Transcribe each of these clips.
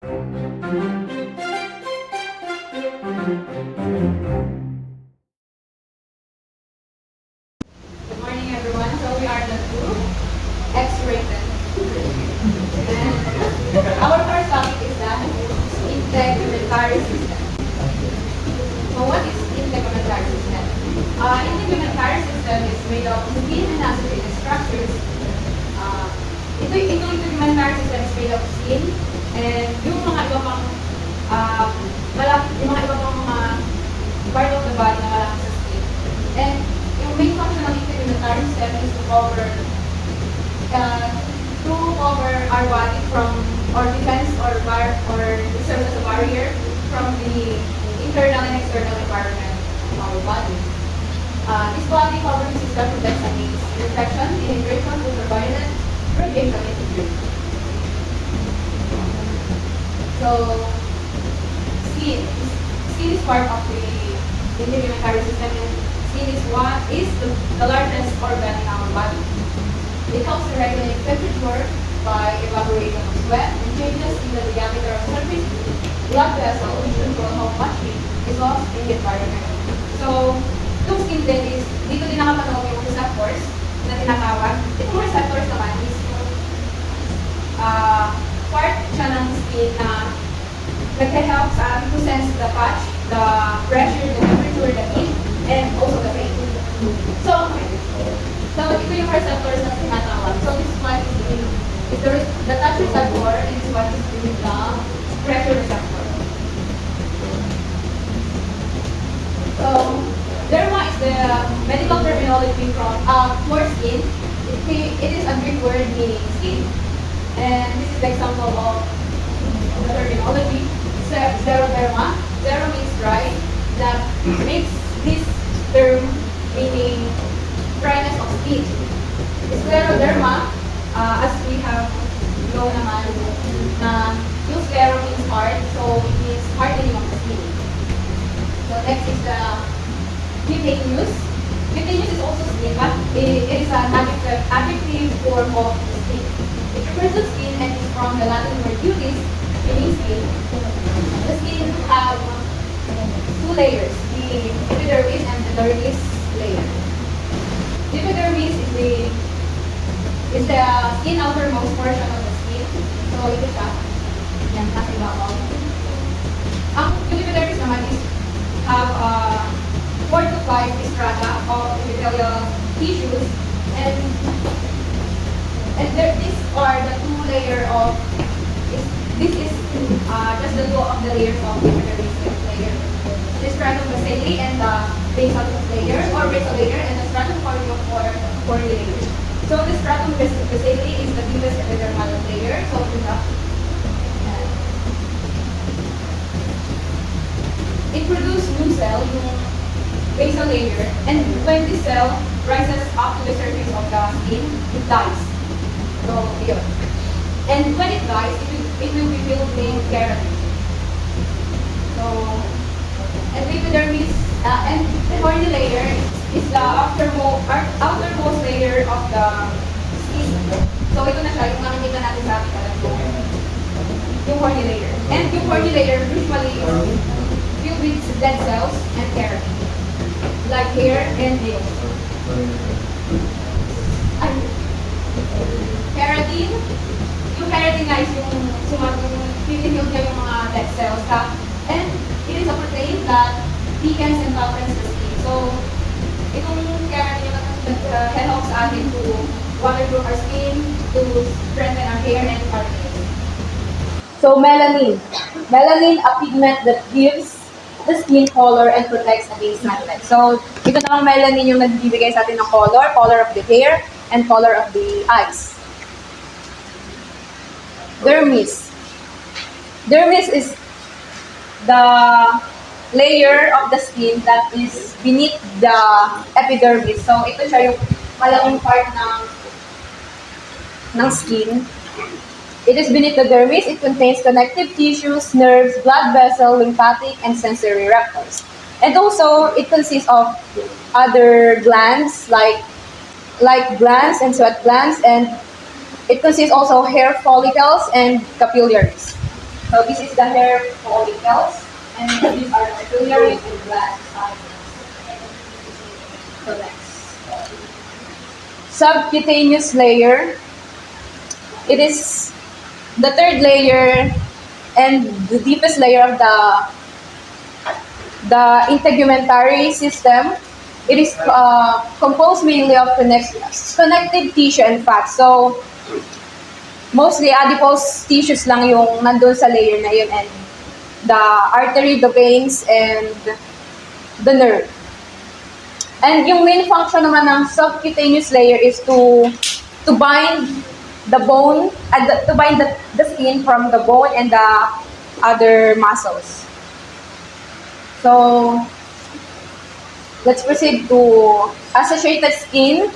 Good morning, everyone. So we are the group X-rated. And our first topic is the integumentary system. So what is integumentary system? Integumentary system is made of skin and associated structures. Ito integumentary system is made of skin and yung mga iba pang yung mga iba pang mga part of the body na malapit sa skin. And yung main function ng integumentary system is to cover our body from or defense or it serves as a barrier from the internal and external environment of our body. This body covering system protects against infection, dehydration, ultraviolet radiation, and injury. So, skin is part of the integumentary system, and skin is the largest organ in our body. It helps to regulate temperature by evaporation of sweat and changes in the diameter of surface blood vessel, which control how much heat is lost in the environment. So, itong skin din is, dito din nakapatawag yung receptors na tinatawag. Itong receptors naman is part siya ng skin na nag-help sa atin to sense the touch, the pressure, the temperature, the heat, and also the pain. So ito yung receptors na tinatawag. So this one is the touch receptor, and this one is the pressure receptor. So derma is the medical terminology for skin. It is a Greek word meaning skin. And this is the example of the terminology. Xeroderma. Zero means dry. That makes this term meaning dryness of skin. Scleroderma, as we have known naman, na yung sclero means hard, so it means hardening of the skin. So next is the cutaneous. Cutaneous is also skin, but it is an adjective form of the skin. It refers to skin and is from the Latin word cutis, meaning skin. The skin have two layers, the epidermis and the dermis layer. The epidermis is the skin outermost portion of the skin. So ito siya. Yan, nasa ibabaw. Ang epidermis naman is have 4 to 5 strata of epithelial tissues, and these are the two layer of this is just the two of the layers of the epidermis layer. The stratum basalli and the basal layer or basal layer, and the stratum corneum or corneal layer. So the stratum basalli is the deepest epidermal layer. So it produces new cell, yung basal layer, and when this cell rises up to the surface of the skin, it dies. So yun. And when it dies, it will be filled with keratin. So, and the epidermis and the horny layer is the outermost layer of the skin. So ito na siya, yung makikita natin sa ating kalat yung horny layer. And yung horny layer usually filled with dead cells and keratin, like hair and nails. And keratin, yung keratin guys, yung pinihil niya yung mga dead cells. And it is a protein that thickens and toughtens the skin. So, itong keratin yung helps sa atin to waterproof our skin, to strengthen our hair and our nails. So, melanin. Melanin, a pigment that gives the skin color and protects against sunlight. So, ito namang melanin yung nagbibigay sa atin ng color of the hair, and color of the eyes. Dermis. Dermis is the layer of the skin that is beneath the epidermis. So, ito siya yung malaking part ng skin. It is beneath the dermis. It contains connective tissues, nerves, blood vessel, lymphatic, and sensory receptors. And also, it consists of other glands like glands and sweat glands, and it consists also hair follicles and capillaries. So this is the hair follicles, and these are the ciliary and gland sides. So next. Subcutaneous layer. It is the third layer and the deepest layer of the integumentary system. It is composed mainly of connective tissue and fat. So, mostly adipose tissues lang yung nandun sa layer na yun, and the artery, the veins, and the nerve. And yung main function naman ng subcutaneous layer is to bind the bone, to bind the skin from the bone and the other muscles. So, let's proceed to associated skin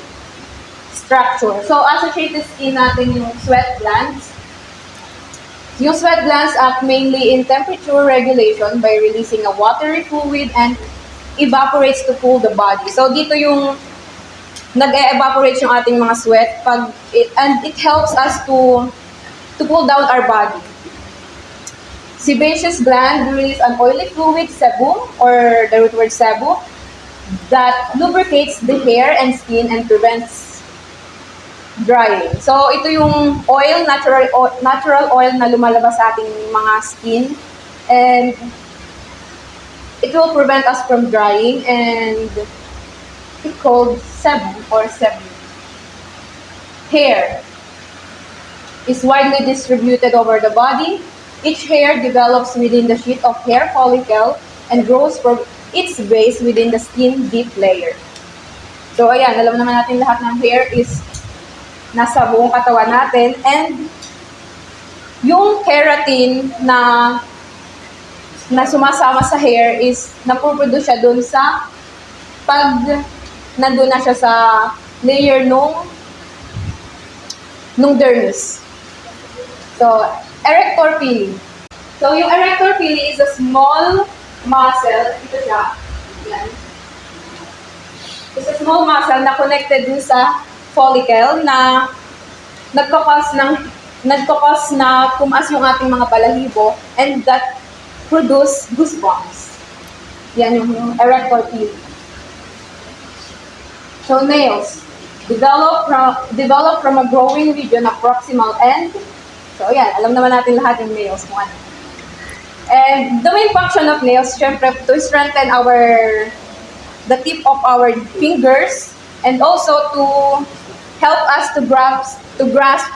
structure. So, associated skin natin yung sweat glands. Yung sweat glands act mainly in temperature regulation by releasing a watery fluid and evaporates to cool the body. So, dito yung nag-evaporate yung ating mga sweat and it helps us to cool down our body. Sebaceous gland release an oily fluid, sebum, or the root word sebu, that lubricates the hair and skin and prevents drying. So, ito yung oil, natural oil na lumalabas sa ating mga skin, and it will prevent us from drying, and it's called sebum or sebum. Hair is widely distributed over the body. Each hair develops within the sheath of hair follicle and grows from its base within the skin deep layer. So ayan, alam naman natin lahat ng hair is nasa buong katawan natin, and yung keratin na sumasama sa hair is napuproduce siya dun sa pag nandun na siya sa layer nung dermis. So, erector pili. So, yung erector pili is a small muscle. Ito siya. Yan. It's a small muscle na connected dun sa follicle na nagkakos na tumaas yung ating mga balahibo, and that produce goosebumps. Yan yung erector pili. So, nails. Develop from a growing region of proximal end. So, yan. Alam naman natin lahat yung nails kung ano. And the main function of nails, syempre, to strengthen the tip of our fingers, and also to help us to grasp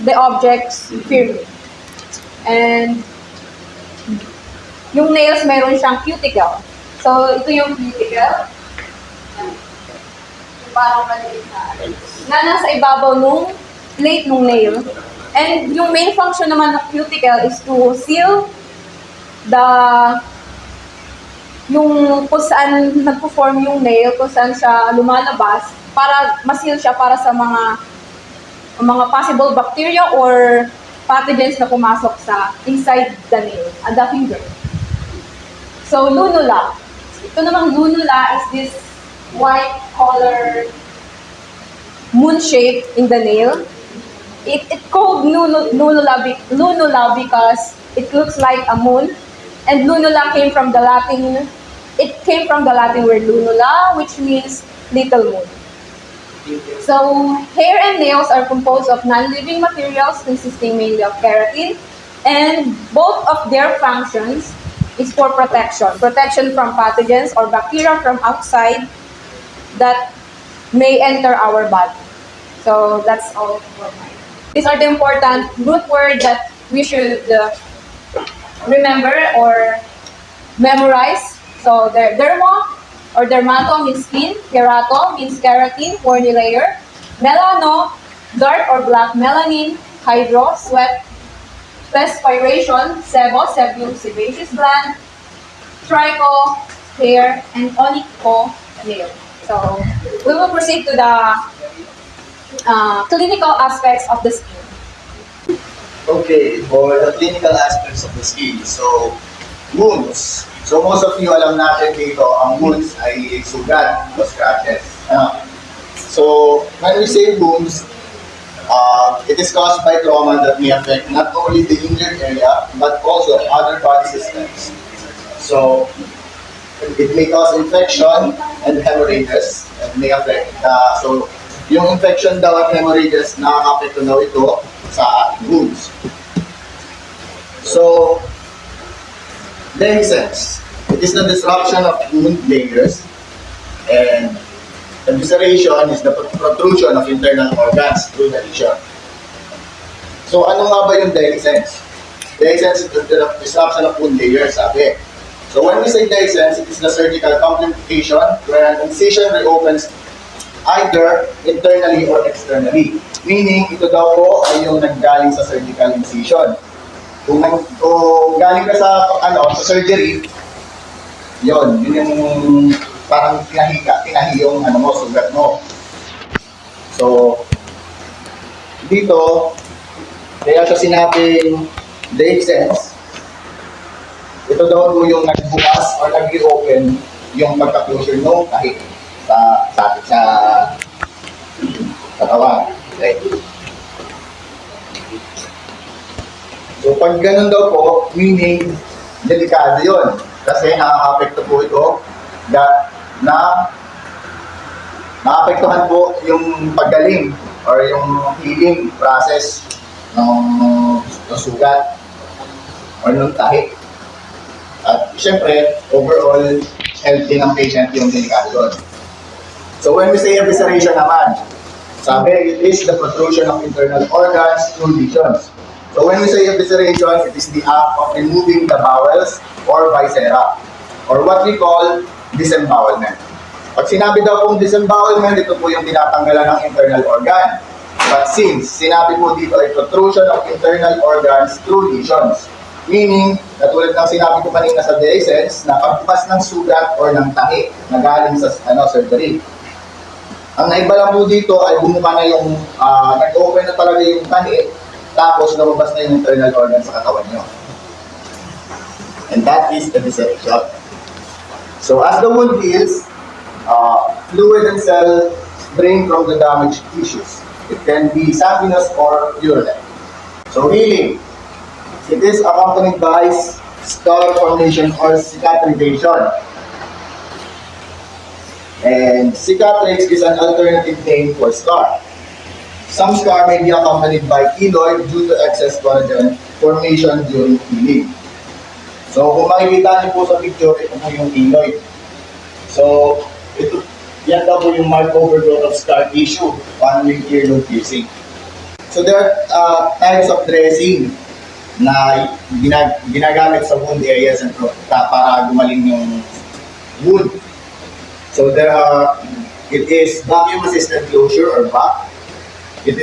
the objects firmly. And yung nails, mayroon siyang cuticle. So, ito yung cuticle. Parang maliit na nasa ibabaw nung plate nung nail. And yung main function naman ng cuticle is to seal yung kung saan nagpo-form yung nail, kung saan siya lumalabas, para ma-seal siya para sa mga possible bacteria or pathogens na pumasok sa inside the nail, at the finger. So, lunula. Ito namang lunula is this white color moon shape in the nail. It's called lunula because it looks like a moon, and lunula came from the Latin word lunula, which means little moon. So, hair and nails are composed of non-living materials consisting mainly of keratin, and both of their functions is for protection from pathogens or bacteria from outside that may enter our body. So that's all for mine. These are the important root words that we should remember or memorize. So derma or dermato means skin, kerato means keratin, horny layer, melano, dark or black melanin, hydro, sweat, perspiration, sebo, sebum, sebaceous gland, tricho, hair, and onycho, nail. So, we will proceed to the clinical aspects of the skin. Okay, for the clinical aspects of the skin, so wounds. So most of you alam natin dito, ang wounds ay sugat o scratches. So when we say wounds, It is caused by trauma that may affect not only the injured area, but also other body systems. So, it may cause infection and hemorrhages, and may affect, so, yung infection daw at hemorrhages, nakaka-apekto daw ito sa wounds. So, dehiscence. It is the disruption of wound layers, and evisceration is the protrusion of internal organs through the lesion. So, ano nga ba yung dehiscence? Dehiscence is the disruption of wound layers, sabi. So, when we say dehiscence, it is the surgical complication where an incision reopens either internally or externally. Meaning, ito daw po ay yung naggaling sa surgical incision. Kung galing ka sa surgery, yun yung parang tinahi yung sugat mo. So, dito, kaya siya sinabing dehiscence, ito daw po yung nagbukas or nag-reopen yung pagka-closure ng tahi sa katawan. Okay. So, pag ganun daw po, meaning, delikado yun. Kasi nakaka-apekto po ito na naapektuhan po yung paggaling or yung healing process ng sugat or ng tahi. At syempre, overall, healthy ng patient yung delikado doon. So when we say evisceration naman, sabi, it is the protrusion of internal organs through lesions. So when we say evisceration, it is the act of removing the bowels or viscera, or what we call disembowelment. Pag sinabi daw pong disembowelment, ito po yung tinatanggalan ng internal organ. But since sinabi po dito ay protrusion of internal organs through lesions, meaning, katulad ng sinabi ko kanina sa dehiscence, na pagbukas ng sugat or ng tahi na galing sa surgery. Ang naiba lang po dito ay bumuka na yung, nag-open na talaga yung tahi, tapos lumabas na yung internal organ sa katawan nyo. And that is evisceration. So as the wound heals, fluid and cells drain from the damaged tissues. It can be sanguineous or urulent. So healing, it is accompanied by scar formation or cicatrization. And cicatrix is an alternative name for scar. Some scar may be accompanied by keloid due to excess collagen formation during healing. So kung makikita niyo po sa picture, ito po yung keloid. So yan daw po yung marked overgrowth of scar tissue on with earlobe piercing. So there are types of dressing na ginagamit sa wound areas and para gumaling yung wound. So it is vacuum assisted closure or VAC. It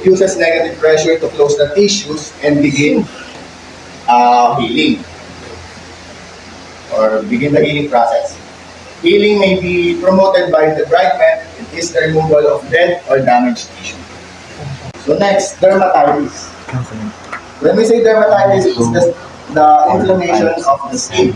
uses negative pressure to close the tissues and begin healing or begin the healing process. Healing may be promoted by debridement. It is the removal of dead or damaged tissue. So next, dermatitis. When we say dermatitis, it's the inflammation of the skin.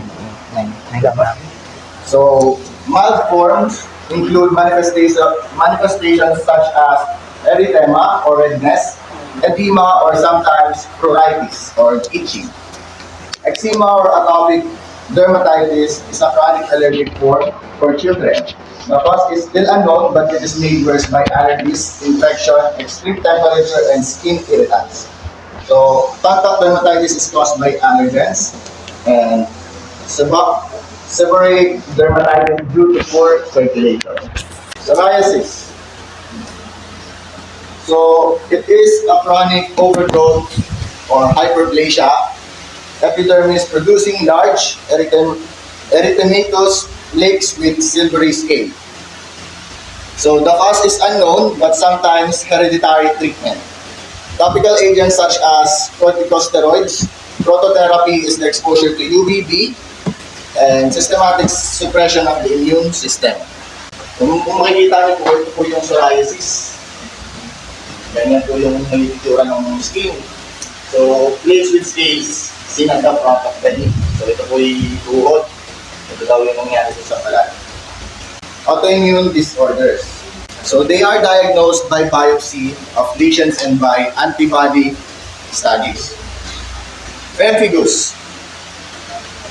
So mild forms include manifestations such as erythema or redness, edema or sometimes pruritus or itching. Eczema or atopic dermatitis is a chronic allergic form for children. The cause is still unknown, but it is made worse by allergies, infection, extreme temperature, and skin irritants. So, contact dermatitis is caused by allergens, and seborrheic dermatitis due to poor circulation. Psoriasis. So, it is a chronic overgrowth or hyperplasia, epidermis producing large erythematous flakes with silvery scale. So, the cause is unknown, but sometimes hereditary treatment. Topical agents such as corticosteroids, prototherapy is the exposure to UVB, and systematic suppression of the immune system. Kung makikita niyo po, ito po yung psoriasis. Ganyan po yung nalilitura ng skin. So, plates with scales seen at the front of the knee. So, ito po yung tuhod. Ito daw yung nangyari sa balat. Autoimmune disorders. So they are diagnosed by biopsy of lesions and by antibody studies. Pemphigus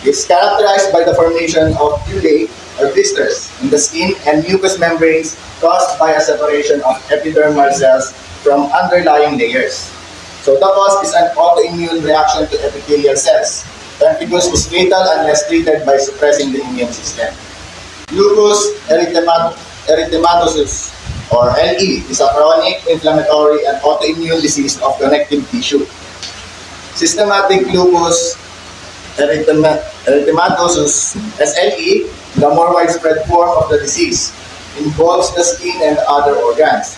is characterized by the formation of pullae or blisters in the skin and mucous membranes caused by a separation of epidermal cells from underlying layers. So the cause is an autoimmune reaction to epithelial cells. Pemphigus is fatal unless treated by suppressing the immune system. Lupus erythematosus or LE is a chronic inflammatory and autoimmune disease of connective tissue. Systematic lupus erythematosus (SLE), the more widespread form of the disease, involves the skin and other organs.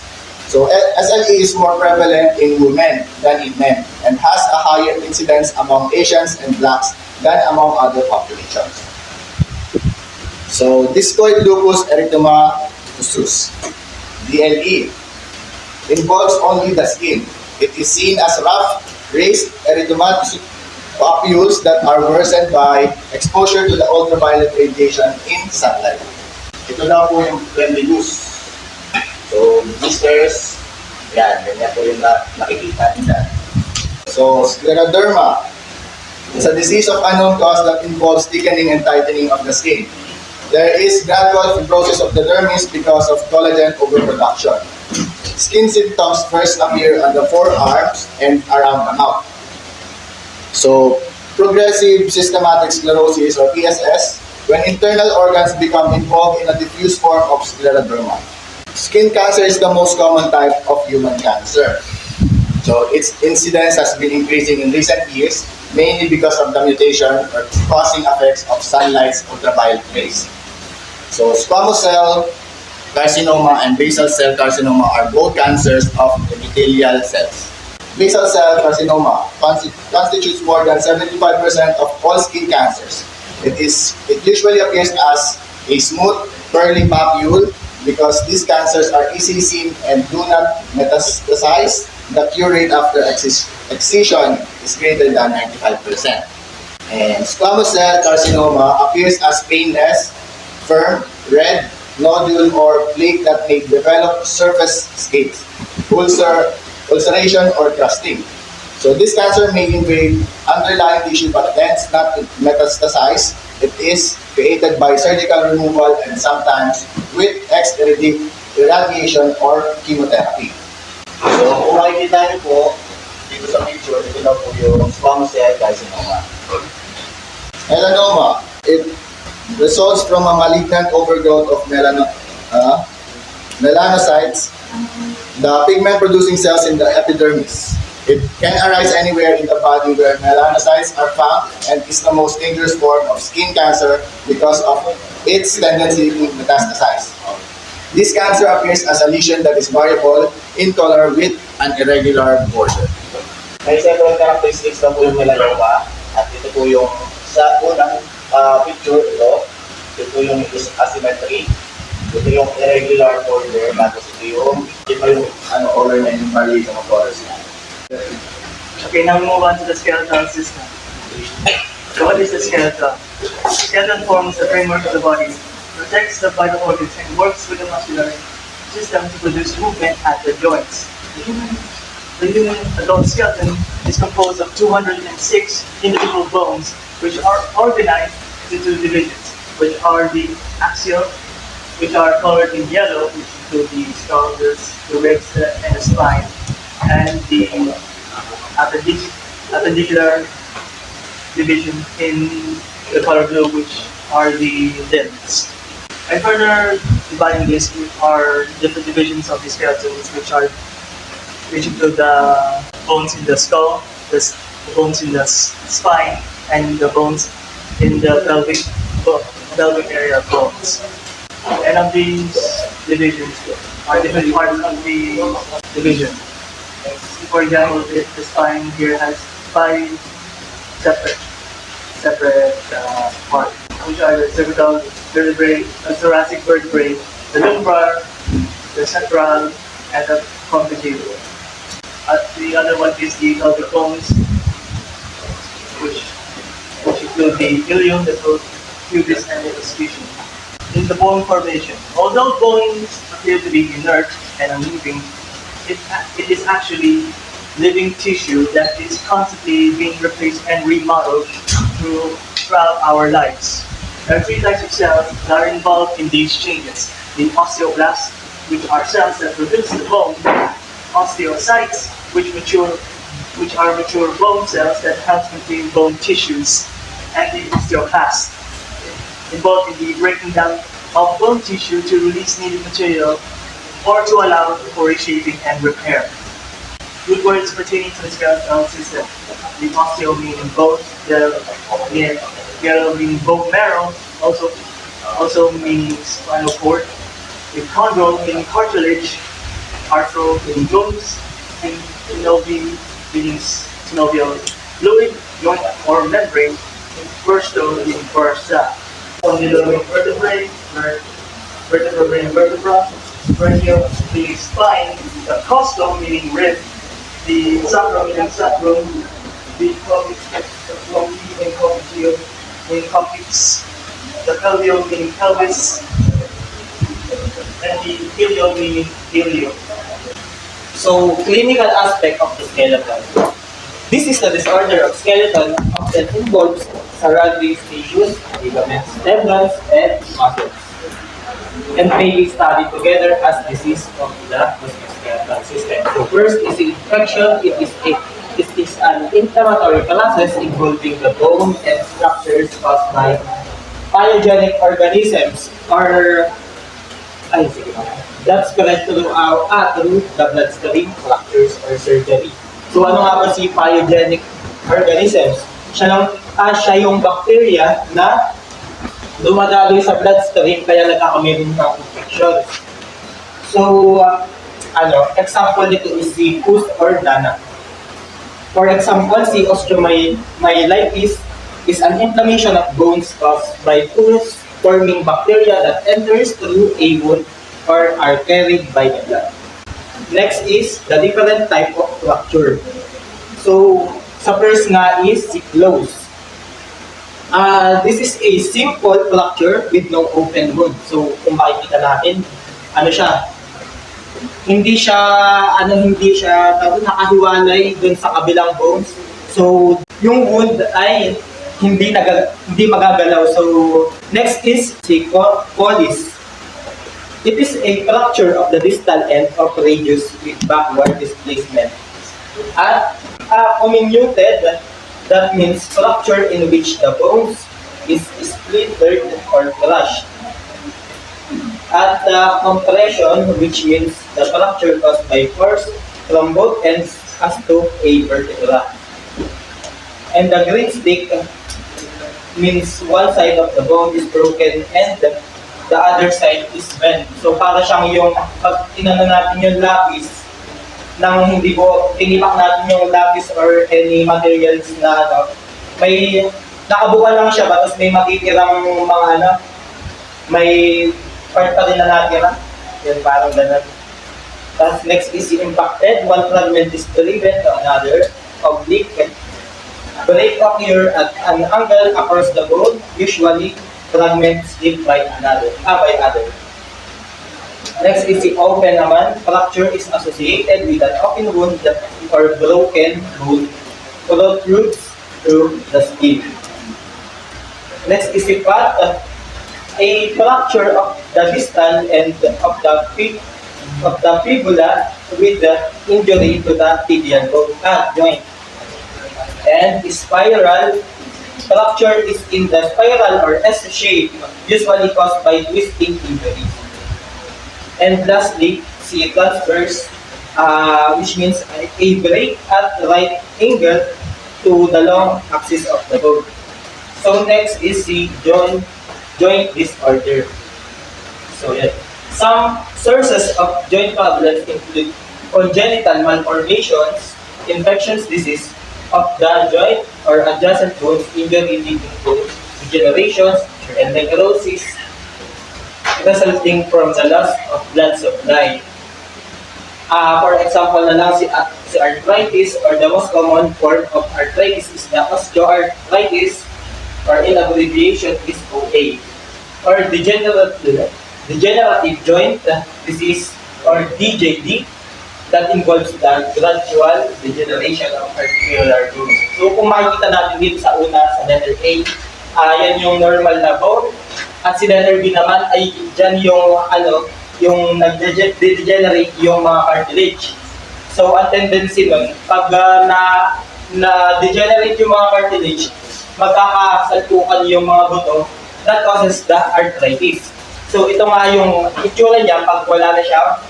So SLE is more prevalent in women than in men and has a higher incidence among Asians and blacks than among other populations. So discoid lupus erythematosus (DLE) involves only the skin. It is seen as rough, raised erythematous papules that are worsened by exposure to the ultraviolet radiation in sunlight. Ito na po yung pemphigus. So, blisters, yan, ganyan po yung nakikita nila. So, scleroderma is a disease of unknown cause that involves thickening and tightening of the skin. There is gradual fibrosis of the dermis because of collagen overproduction. Skin symptoms first appear on the forearms and around the mouth. So, progressive systematic sclerosis or PSS, when internal organs become involved in a diffuse form of scleroderma. Skin cancer is the most common type of human cancer. So, its incidence has been increasing in recent years, mainly because of the mutation or causing effects of sunlight's ultraviolet rays. So, squamous cell carcinoma and basal cell carcinoma are both cancers of epithelial cells. Basal cell carcinoma constitutes more than 75% of all skin cancers. It usually appears as a smooth, curly papule because these cancers are easily seen and do not metastasize. The cure rate after excision is greater than 95%. And squamous cell carcinoma appears as painless, firm, red, nodule or flake that may develop surface scales, ulceration or crusting. So this cancer may invade underlying tissue but tends not to metastasize. It is created by surgical removal and sometimes with irradiation or chemotherapy. So kung makikita niyo po dito sa picture, ito na po yung squamous cell carcinoma. Melanoma, it results from a malignant overgrowth of melanocytes, the pigment-producing cells in the epidermis. It can arise anywhere in the body where melanocytes are found and is the most dangerous form of skin cancer because of its tendency to metastasize. This cancer appears as a lesion that is variable in color with an irregular border. May several characteristics na po yung melanoma at ito po yung sa unang picture ito yung asymmetry, ito yung irregular border, tapos ito yung color na yung variation of colors na. Okay, now we move on to the skeletal system. So what is the skeleton? The skeleton forms the framework of the body, protects the vital organs, and works with the muscular system to produce movement at the joints. The human adult skeleton is composed of 206 individual bones, which are organized into divisions, which are the axial, which are colored in yellow, which include the skull, the ribs, and the spine, and the appendicular division in the color blue, which are the limbs. And further dividing this are different divisions of the skeletons, which include the bones in the skull, the bones in the spine, and the bones in the pelvic area bones. And of these divisions are different parts of the division. For example, the spine here has 5 separate parts, which are the cervical vertebrae, the thoracic vertebrae, the lumbar, the central, and the conjugal. The other one is the pelvic bones, which include the ilium, the pubis, and the ischium. in the bone formation. Although bones appear to be inert and unmoving, it is actually living tissue that is constantly being replaced and remodeled throughout our lives. There are three types of cells that are involved in these changes. The osteoblasts, which are cells that produce the bone, osteocytes, which are mature bone cells that help maintain bone tissues, and the osteoclast, involved in the breaking down of bone tissue to release needed material or to allow for reshaping and repair. Good words pertaining to the skeletal system. The osteo meaning bone, the marrow meaning bone marrow, also meaning spinal cord. The chondro meaning cartilage, arthro meaning bones, and synovium meaning synovial fluid, joint or membrane, and bursto meaning bursa. Condylar vertebrae, vertebra and vertebra, brachial meaning spine, the costum meaning rib, the sacrum meaning sacrum, the coccyx meaning coccyx, the pelvium meaning pelvis, and the ilium meaning ilium. So, clinical aspect of the skeleton. This is the disorder of skeleton often involves surrounding tissues, ligaments, tendons, and muscles, and may be studied together as disease of the musculoskeletal system. So, first is infection. It is an inflammatory process involving the bone and structures caused by pathogenic organisms or that's spread through the bloodstream, fractures, or surgery. So ano nga ba si pathogenic organisms? Siya yung bacteria na dumadaloy sa bloodstream kaya nagkakameron ng infection. So, example nito is si pus or dana. For example, si osteomyelitis is an inflammation of bones caused by pus-forming bacteria that enters through a wound or are carried by the blood. Next is the different type of fracture. So, sa first nga is si close. This is a simple fracture with no open wound. So, kung makikita natin, hindi siya nakahiwalay dun sa kabilang bones. So, yung wound ay hindi magagalaw. So, next is si collis. It is a fracture of the distal end of radius with backward displacement. At comminuted, that means fracture in which the bones is splintered or crushed. At compression, which means the fracture caused by force from both ends as to a vertebra. And the green stick means one side of the bone is broken and the other side is bent. So para siyang yung pag tinano natin yung lapis nang hindi po tinipak natin yung lapis or any materials na may nakabuka lang siya tapos may matitirang mga may part pa rin na natira. Yan parang ganun. Tapos next is impacted. One fragment is delivered to another. Oblique. Break occur at an angle across the bone. Usually fragments hit by other. Next is the open naman. Fracture is associated with an open wound or broken bone protrudes through the skin. Next is the cut. A fracture of the distal end of the fibula with the injury to the tibial joint. And spiral. Fracture is in the spiral or S shape, usually caused by twisting injuries. And lastly, see transverse, which means a break at right angle to the long axis of the bone. So next is the joint disorder. So yeah. Some sources of joint problems include congenital malformations, infectious disease of the joint or adjacent bones, injury leading to degenerations and necrosis resulting from the loss of blood supply. For example na lang si arthritis, or the most common form of arthritis is the osteoarthritis, or in abbreviation is OA. or degenerative joint disease or DJD that involves the gradual degeneration of articular bones. So kung makikita natin dito sa una, sa letter A, yan yung normal na bone. At si letter B naman ay dyan yung nag-degenerate yung mga cartilage. So ang tendency nun, pag na-degenerate yung mga cartilage, magkakasalpukan yung mga buto, that causes the arthritis. So ito nga yung itsura niya pag wala na siya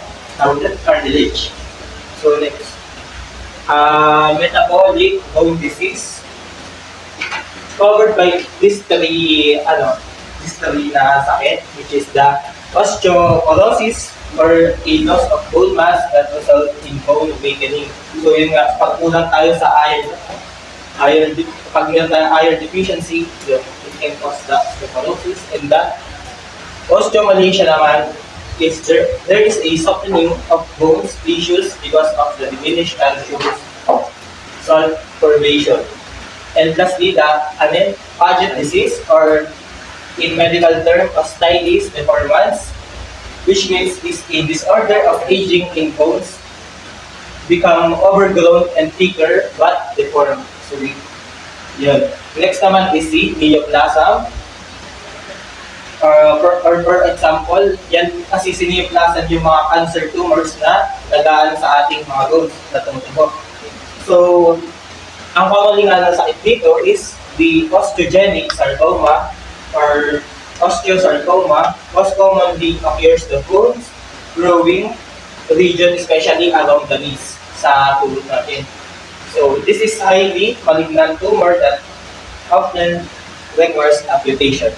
cartilage. So next, metabolic bone disease covered by these three na sakit, which is the osteoporosis or a loss of bone mass that result in bone weakening. So yun nga, pag kulang tayo sa pag meron tayong iron deficiency, yun, it can cause the osteoporosis. And the osteomalacia naman is there is a softening of bones tissues because of the diminished calcium salt formation. And lastly, the Paget disease, or in medical term, ostitis deformans, which means is a disorder of aging in bones, become overgrown and thicker but deformed. So, yun. Next naman is the neoplasm. For example, yan kasi si neoplasm yung mga cancer tumors na nagaan sa ating mga bones na tumutubo. So, ang commonly nga ng sakit dito is the osteogenic sarcoma or osteosarcoma. Most commonly occurs the bones growing region, especially around the knees sa tulog natin. So, this is highly malignant tumor that often requires amputation.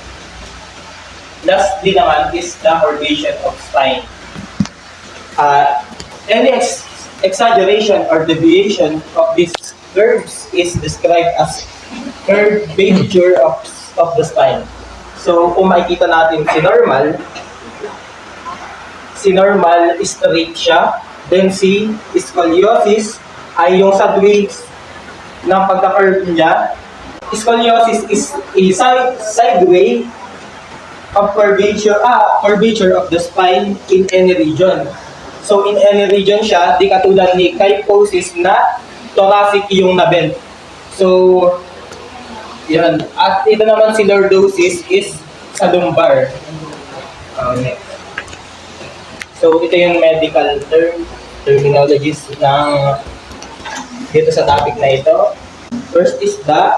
Lastly naman is the curvature of spine. Any exaggeration or deviation of these curves is described as curvature of the spine. So, kung makikita natin si normal straight siya, then si scoliosis ay yung sideways ng pagka-curve niya. Scoliosis is a sideway of curvature of the spine in any region. So in any region siya, di katulad ni kyphosis na thoracic yung nabend. So, yan. At ito naman si lordosis is sa lumbar. Next. So ito yung medical terminologies ng dito sa topic na ito. First is the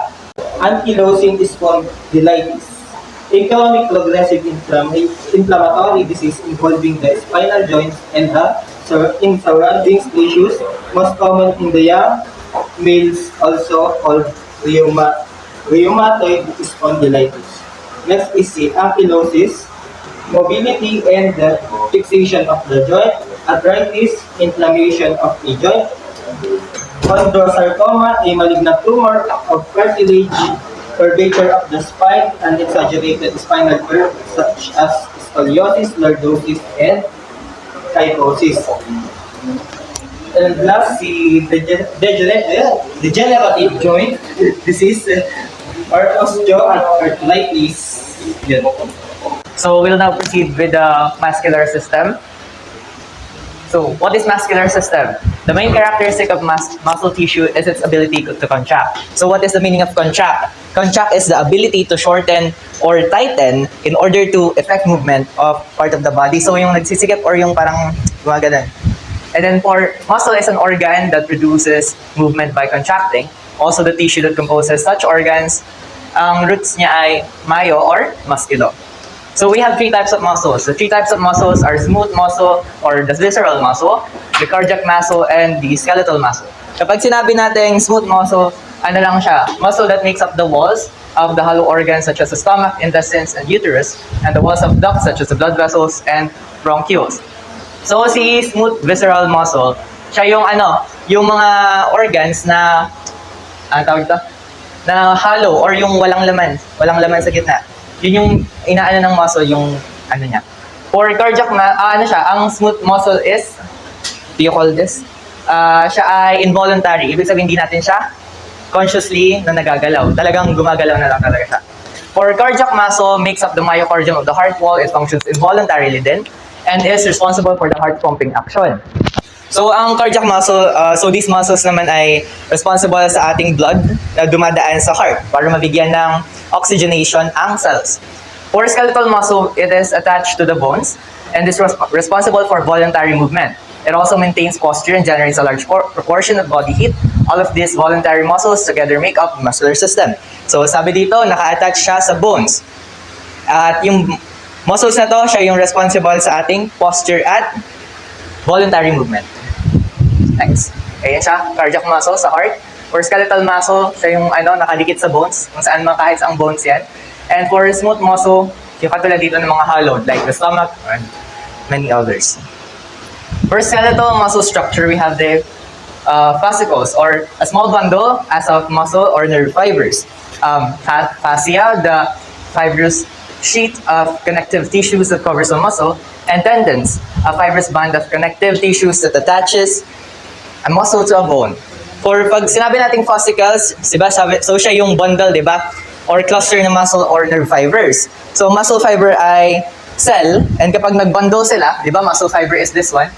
ankylosing spondylitis. A chronic progressive inflammatory disease involving the spinal joints and the surrounding tissues, most common in the young males, also called rheumatoid spondylitis. Next is the ankylosis, mobility and the fixation of the joint, arthritis, inflammation of the joint, chondrosarcoma, a malignant tumor of cartilage, curvature of the spine, and exaggerated spinal curve such as scoliosis, lordosis, and kyphosis. And last, the degenerative joint disease or osteoarthritis. Yan. So we'll now proceed with the muscular system. So what is muscular system? The main characteristic of muscle tissue is its ability to contract. So what is the meaning of contract? Contract is the ability to shorten or tighten in order to effect movement of part of the body. So yung nagsisikip or yung parang gumagalan. And then for muscle is an organ that produces movement by contracting. Also the tissue that composes such organs, ang roots niya ay myo or musculo. So we have three types of muscles. The three types of muscles are smooth muscle or the visceral muscle, the cardiac muscle, and the skeletal muscle. Kapag sinabi natin smooth muscle, ano lang siya? Muscle that makes up the walls of the hollow organs such as the stomach, intestines, and uterus, and the walls of ducts such as the blood vessels and bronchioles. So si smooth visceral muscle, siya yung yung mga organs na tawag ito? Na hollow or yung walang laman sa gitna. Yun yung inaano ng muscle, yung niya. For cardiac, ang smooth muscle is, do you call this? Siya ay involuntary. Ibig sabihin, hindi natin siya consciously na nagagalaw. Talagang gumagalaw na lang talaga siya. For cardiac muscle, makes up the myocardium of the heart wall. It functions involuntarily din and is responsible for the heart pumping action. So, ang cardiac muscle, so these muscles naman ay responsible sa ating blood na dumadaan sa heart para mabigyan ng oxygenation ang cells. For skeletal muscle, it is attached to the bones and is responsible for voluntary movement. It also maintains posture and generates a large proportion of body heat. All of these voluntary muscles together make up the muscular system. So sabi dito, naka-attach siya sa bones. At yung muscles na to, siya yung responsible sa ating posture at voluntary movement. Next. Ayan siya, cardiac muscle sa heart. For skeletal muscle, siya yung nakadikit sa bones, kung saan man kahit ang bones yan. And for smooth muscle, yung katulad dito ng mga hollowed, like the stomach and many others. For skeletal muscle structure, we have the fascicles, or a small bundle as of muscle or nerve fibers. Fascia, the fibrous sheet of connective tissues that covers the muscle, and tendons, a fibrous band of connective tissues that attaches a muscle to a bone. For pag sinabi nating fascicles, diba, so siya yung bundle, diba? Or cluster ng muscle or nerve fibers. So muscle fiber ay cell, and kapag nagbundle sila, diba, muscle fiber is this one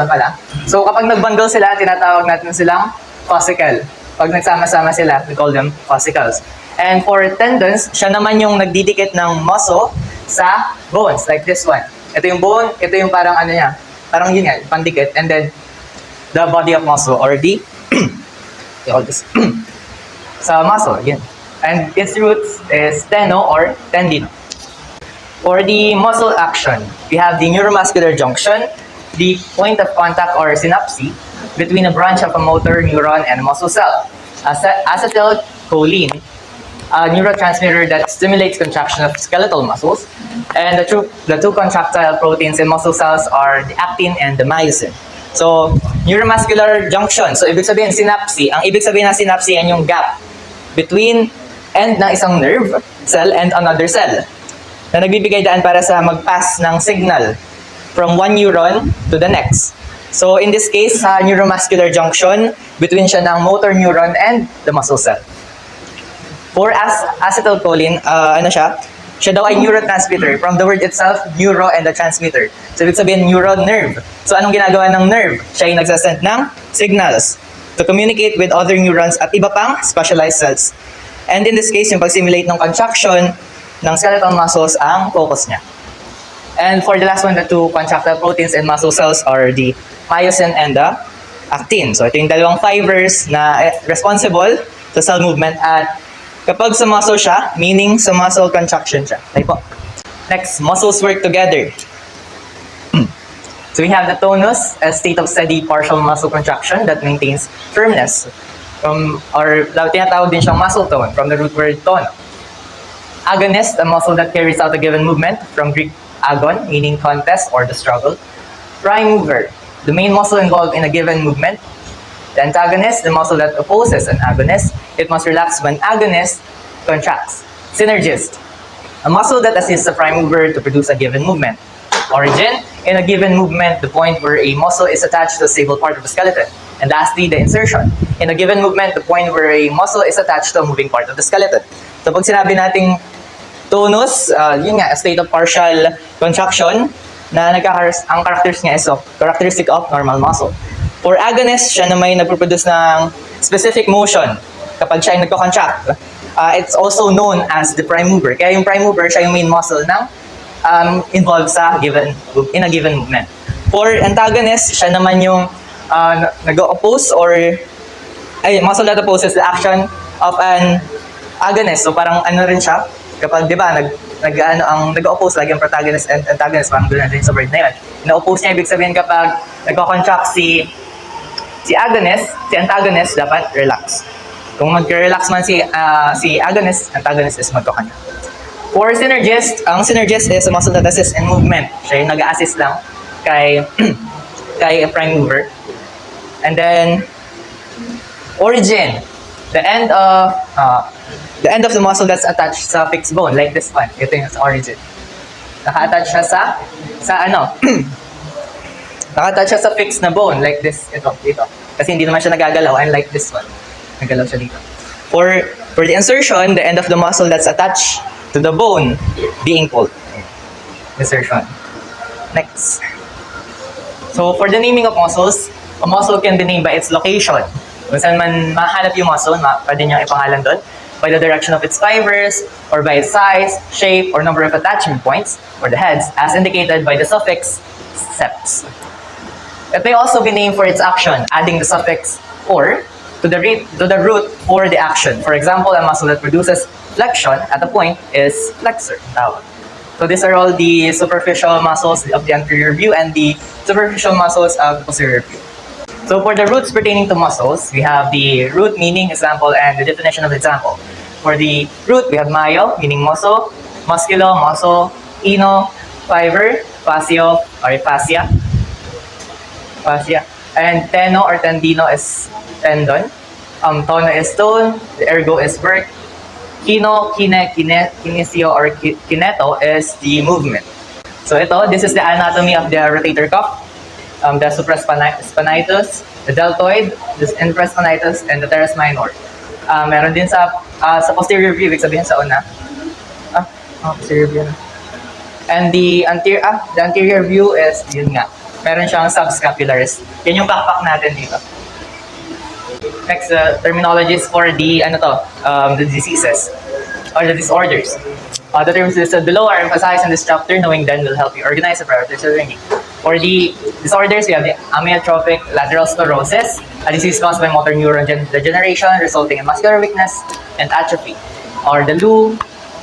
pala. So kapag nagbundle sila, tinatawag natin silang fascicle. Pag nagsama-sama sila, we call them fascicles. And for tendons, siya naman yung nagdidikit ng muscle sa bones, like this one. Ito yung bone, ito yung parang parang yun nga, pandikit, and then the body of muscle, or the call this sa muscle, yun. And its roots is teno or tendino. For the muscle action, we have the neuromuscular junction, the point of contact or synapse between a branch of a motor neuron and a muscle cell. Acetylcholine, a neurotransmitter that stimulates contraction of skeletal muscles, and the two contractile proteins in muscle cells are the actin and the myosin. So, neuromuscular junction. So, ibig sabihin, synapse. Ang ibig sabihin ng synapse, yan yung gap between end ng isang nerve cell and another cell na nagbibigay daan para sa mag-pass ng signal from one neuron to the next. So, in this case, sa neuromuscular junction, between siya ng motor neuron and the muscle cell. For acetylcholine, siya daw ay neurotransmitter. From the word itself, neuro and the transmitter. So, ibig sabihin, neuron, nerve. So, anong ginagawa ng nerve? Siya yung nagsasend ng signals to communicate with other neurons at iba pang specialized cells. And in this case, yung pag-simulate ng contraction ng skeletal muscles ang focus niya. And for the last one, the two contractile proteins in muscle cells are the myosin and the actin. So, ito yung dalawang fibers na responsible sa cell movement, at kapag sa muscle siya, meaning sa muscle contraction siya. Okay po. Next, muscles work together. So we have the tonus, a state of steady partial muscle contraction that maintains firmness. Or tinatawag din siyang muscle tone from the root word tono. Agonist, a muscle that carries out a given movement, from Greek agon, meaning contest or the struggle. Prime mover, the main muscle involved in a given movement. The antagonist, the muscle that opposes an agonist. It must relax when agonist contracts. Synergist, a muscle that assists a prime mover to produce a given movement. Origin, in a given movement, the point where a muscle is attached to a stable part of the skeleton. And lastly, the insertion. In a given movement, the point where a muscle is attached to a moving part of the skeleton. So pag sinabi nating tonus, yun nga, a state of partial contraction na ang characteristic of normal muscle. For agonist, siya na may nagproduce ng specific motion kapag siya ay nagko-contract. It's also known as the prime mover. Kaya yung prime mover, siya yung main muscle ng involved in a given movement. For antagonist, siya naman yung nag-oppose muscle that opposes the action of an agonist. So parang rin siya, kapag di ba, nag-oppose lagi ang protagonist and antagonist, parang doon natin sa word na yun. Na-oppose niya, ibig sabihin kapag nagko-contract si antagonist, dapat relax. Kung mag-relax man si agonist, antagonist is magko-contract. For synergist, ang synergist is a muscle that assists in movement. Siya yung nag-assist lang kay prime mover. And then, origin, the end of the muscle that's attached sa fixed bone, like this one. Ito yung sa origin. Naka-attach siya naka-attach siya sa fixed na bone, like this, dito. Kasi hindi naman siya nagagalaw, unlike this one. Nagalaw siya dito. For For the insertion, the end of the muscle that's attached to the bone being pulled. Insertion. Next. So for the naming of muscles, a muscle can be named by its location. Kung saan man mahanap yung muscle, pwede niyang ipangalan doon. By the direction of its fibers, or by its size, shape, or number of attachment points, or the heads, as indicated by the suffix seps. It may also be named for its action, adding the suffix or to the root for the action. For example, a muscle that produces flexion at a point is flexor. Tawag. So these are all the superficial muscles of the anterior view and the superficial muscles of the posterior view. So for the roots pertaining to muscles, we have the root meaning, example, and the definition of example. For the root, we have myo, meaning muscle, musculo, muscle, ino, fiber, fascio, or fascia, and teno or tendino is tendon, tono is stone, the ergo is work, kino, kinesio, or kineto is the movement. So this is the anatomy of the rotator cuff. The supraspinatus, the deltoid, the infraspinatus, and the teres minor. Meron din sa posterior view, ibig sabihin sa una. Posterior view. And the anterior view is, yun nga, meron siyang subscapularis. Yan yung backpack natin dito. Next, terminologies for the, the diseases or the disorders. The terms listed below are emphasized in this chapter. Knowing them will help you organize and prioritize your learning. For the disorders, we have the amyotrophic lateral sclerosis, a disease caused by motor neuron degeneration resulting in muscular weakness and atrophy, or the Lou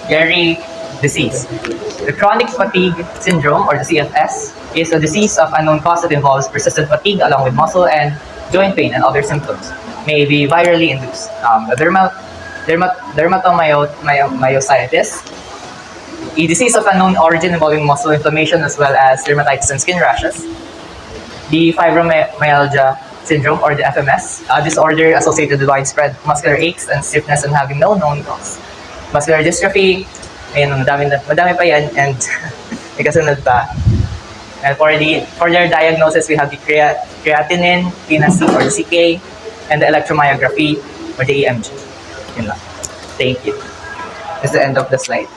Gehrig disease. The chronic fatigue syndrome, or the CFS, is a disease of unknown cause that involves persistent fatigue along with muscle and joint pain and other symptoms. May be virally induced. The dermatomyositis, a disease of unknown origin involving muscle inflammation as well as dermatitis and skin rashes. The fibromyalgia syndrome, or the FMS, a disorder associated with widespread muscular aches and stiffness and having no known cause. Muscular dystrophy, madami pa yan, and may kasunod pa. And for their diagnosis, we have the creatinine, PNC, or the CK, and the electromyography, or the EMG. Yun lang. Thank you. This is the end of the slide.